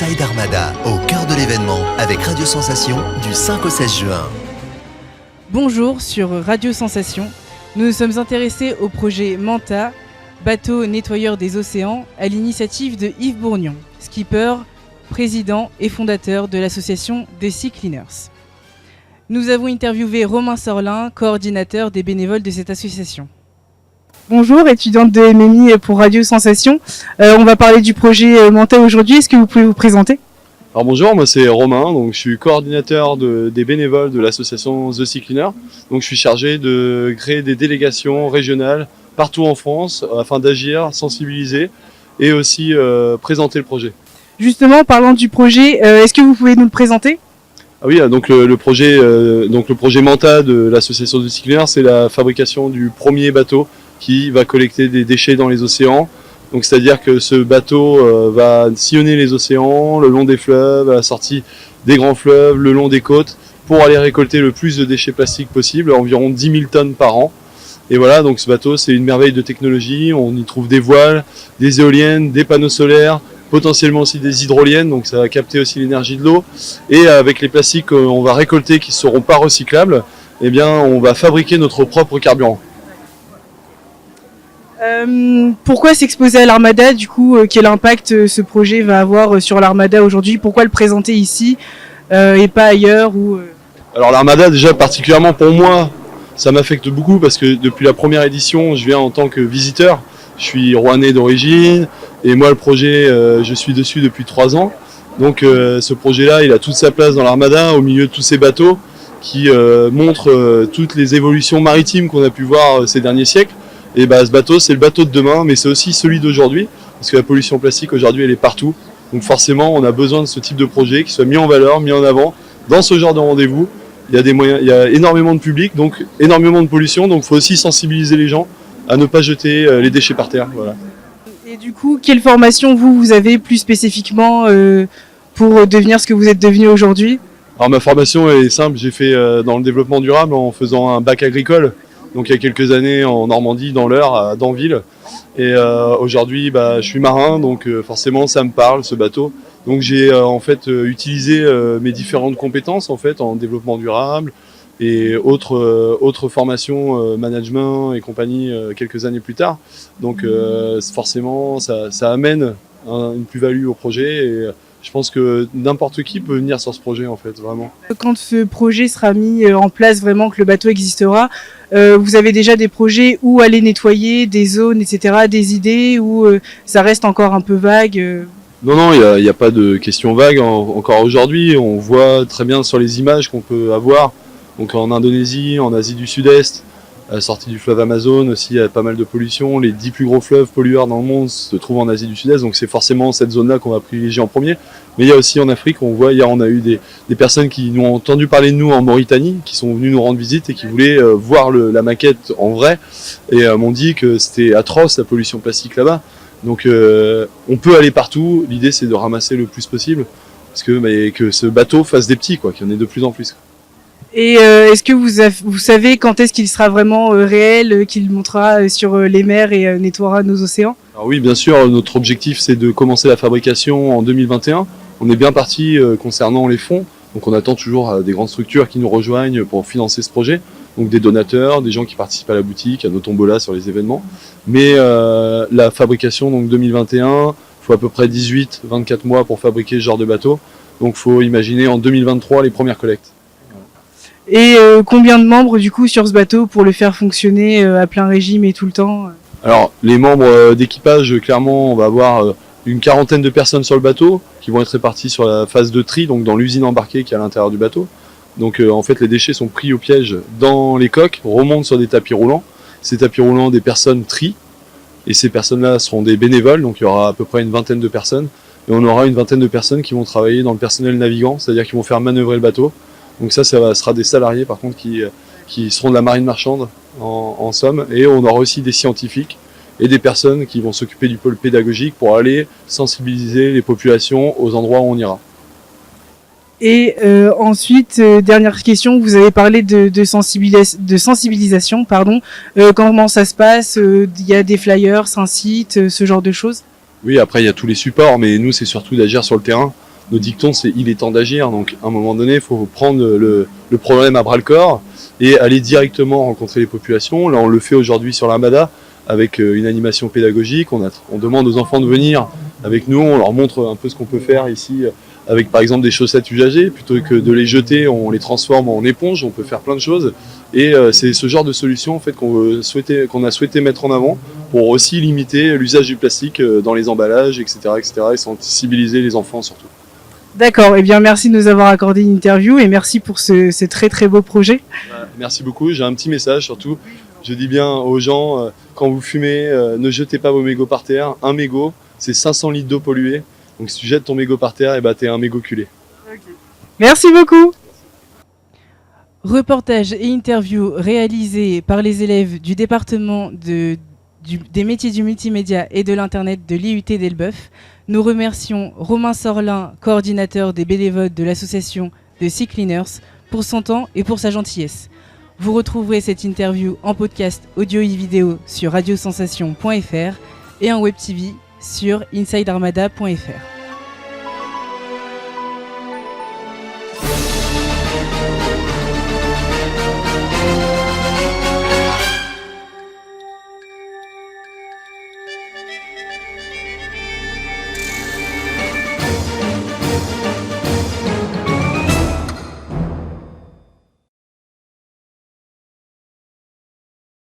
Inside Armada, au cœur de l'événement, avec Radio Sensation, du 5 au 16 juin. Bonjour sur Radio Sensation. Nous nous sommes intéressés au projet Manta, bateau nettoyeur des océans, à l'initiative de Yves Bourgnon, skipper, président et fondateur de l'association des Sea Cleaners. Nous avons interviewé Romain Sorlin, coordinateur des bénévoles de cette association. Bonjour, étudiante de MMI pour Radio Sensation. On va parler du projet Manta aujourd'hui. Est-ce que vous pouvez vous présenter ? Alors bonjour, moi c'est Romain, donc je suis coordinateur des bénévoles de l'association The Sea Cleaner. Donc je suis chargé de créer des délégations régionales partout en France afin d'agir, sensibiliser et aussi présenter le projet. Justement, parlant du projet, est-ce que vous pouvez nous le présenter ? Ah oui, donc le projet Manta de l'association The Sea Cleaner, c'est la fabrication du premier bateau qui va collecter des déchets dans les océans. Donc c'est-à-dire que ce bateau va sillonner les océans, le long des fleuves, à la sortie des grands fleuves, le long des côtes, pour aller récolter le plus de déchets plastiques possible, environ 10 000 tonnes par an. Et voilà, donc ce bateau, c'est une merveille de technologie. On y trouve des voiles, des éoliennes, des panneaux solaires, potentiellement aussi des hydroliennes, donc ça va capter aussi l'énergie de l'eau. Et avec les plastiques qu'on va récolter qui ne seront pas recyclables, eh bien, on va fabriquer notre propre carburant. Pourquoi s'exposer à l'Armada, du coup, quel impact ce projet va avoir sur l'Armada aujourd'hui ? Pourquoi le présenter ici et pas ailleurs Alors l'Armada, déjà particulièrement pour moi, ça m'affecte beaucoup parce que depuis la première édition, je viens en tant que visiteur. Je suis rouennais d'origine et moi le projet, je suis dessus depuis 3 ans. Donc ce projet-là, il a toute sa place dans l'Armada, au milieu de tous ces bateaux qui montrent toutes les évolutions maritimes qu'on a pu voir ces derniers siècles. Et bah, ce bateau, c'est le bateau de demain, mais c'est aussi celui d'aujourd'hui, parce que la pollution plastique aujourd'hui, elle est partout. Donc forcément, on a besoin de ce type de projet qui soit mis en valeur, mis en avant dans ce genre de rendez-vous. Il y a des moyens, il y a énormément de public, donc énormément de pollution, donc il faut aussi sensibiliser les gens à ne pas jeter les déchets par terre. Voilà. Et du coup, quelle formation vous avez plus spécifiquement pour devenir ce que vous êtes devenu aujourd'hui ? Alors ma formation est simple, j'ai fait dans le développement durable en faisant un bac agricole. Donc il y a quelques années en Normandie, dans l'Eure, à Danville. Et aujourd'hui, je suis marin, donc forcément ça me parle, ce bateau. Donc j'ai utilisé mes différentes compétences en développement durable et autres formations, management et compagnie quelques années plus tard. Donc forcément ça amène une plus-value au projet et je pense que n'importe qui peut venir sur ce projet vraiment. Quand ce projet sera mis en place, vraiment que le bateau existera, vous avez déjà des projets où aller nettoyer, des zones, etc., des idées, ou ça reste encore un peu vague Non, il n'y a pas de questions vagues. Encore aujourd'hui, on voit très bien sur les images qu'on peut avoir, donc en Indonésie, en Asie du Sud-Est, à la sortie du fleuve Amazon aussi, il y a pas mal de pollution. Les 10 plus gros fleuves pollueurs dans le monde se trouvent en Asie du Sud-Est, donc c'est forcément cette zone-là qu'on va privilégier en premier. Mais il y a aussi en Afrique, on voit, hier on a eu des personnes qui nous ont entendu parler de nous en Mauritanie, qui sont venues nous rendre visite et qui voulaient voir la maquette en vrai, et m'ont dit que c'était atroce la pollution plastique là-bas. Donc on peut aller partout, l'idée c'est de ramasser le plus possible, parce que ce bateau fasse des petits, qu'il y en ait de plus en plus. Et est-ce que vous savez quand est-ce qu'il sera vraiment réel, qu'il montera sur les mers et nettoiera nos océans ? Alors oui, bien sûr, notre objectif c'est de commencer la fabrication en 2021. On est bien parti concernant les fonds, donc on attend toujours des grandes structures qui nous rejoignent pour financer ce projet, donc des donateurs, des gens qui participent à la boutique, à nos tombolas sur les événements. Mais la fabrication, donc 2021, il faut à peu près 18-24 mois pour fabriquer ce genre de bateau, donc il faut imaginer en 2023 les premières collectes. Et combien de membres du coup sur ce bateau pour le faire fonctionner à plein régime et tout le temps ? Alors les membres d'équipage, clairement on va avoir une quarantaine de personnes sur le bateau qui vont être réparties sur la phase de tri, donc dans l'usine embarquée qui est à l'intérieur du bateau. Donc les déchets sont pris au piège dans les coques, remontent sur des tapis roulants. Ces tapis roulants, des personnes trient et ces personnes-là seront des bénévoles, donc il y aura à peu près une vingtaine de personnes. Et on aura une vingtaine de personnes qui vont travailler dans le personnel navigant, c'est-à-dire qui vont faire manœuvrer le bateau. Donc ça sera des salariés par contre qui seront de la marine marchande en somme. Et on aura aussi des scientifiques et des personnes qui vont s'occuper du pôle pédagogique pour aller sensibiliser les populations aux endroits où on ira. Et ensuite, dernière question, vous avez parlé de sensibilisation. Comment ça se passe ? Il y a des flyers, un site, ce genre de choses ? Oui, après il y a tous les supports, mais nous c'est surtout d'agir sur le terrain. nos dictons, c'est « il est temps d'agir ». Donc à un moment donné, il faut prendre le problème à bras-le-corps et aller directement rencontrer les populations. Là, on le fait aujourd'hui sur l'Armada avec une animation pédagogique. On demande aux enfants de venir avec nous, on leur montre un peu ce qu'on peut faire ici avec par exemple des chaussettes usagées. Plutôt que de les jeter, on les transforme en éponge, on peut faire plein de choses. Et c'est ce genre de solution en fait, qu'on a souhaité mettre en avant pour aussi limiter l'usage du plastique dans les emballages, etc., et sensibiliser les enfants surtout. D'accord, eh bien merci de nous avoir accordé une interview et merci pour ce très très beau projet. Merci beaucoup, j'ai un petit message surtout. Je dis bien aux gens, quand vous fumez, ne jetez pas vos mégots par terre. Un mégot, c'est 500 litres d'eau polluée. Donc si tu jettes ton mégot par terre, t'es un mégot culé. Merci beaucoup. Reportage et interview réalisés par les élèves du département des métiers du multimédia et de l'Internet de l'IUT d'Elbeuf. Nous remercions Romain Sorlin, coordinateur des bénévoles de l'association de Sea Cleaners, pour son temps et pour sa gentillesse. Vous retrouverez cette interview en podcast audio et vidéo sur radiosensation.fr et en web TV sur insidearmada.fr.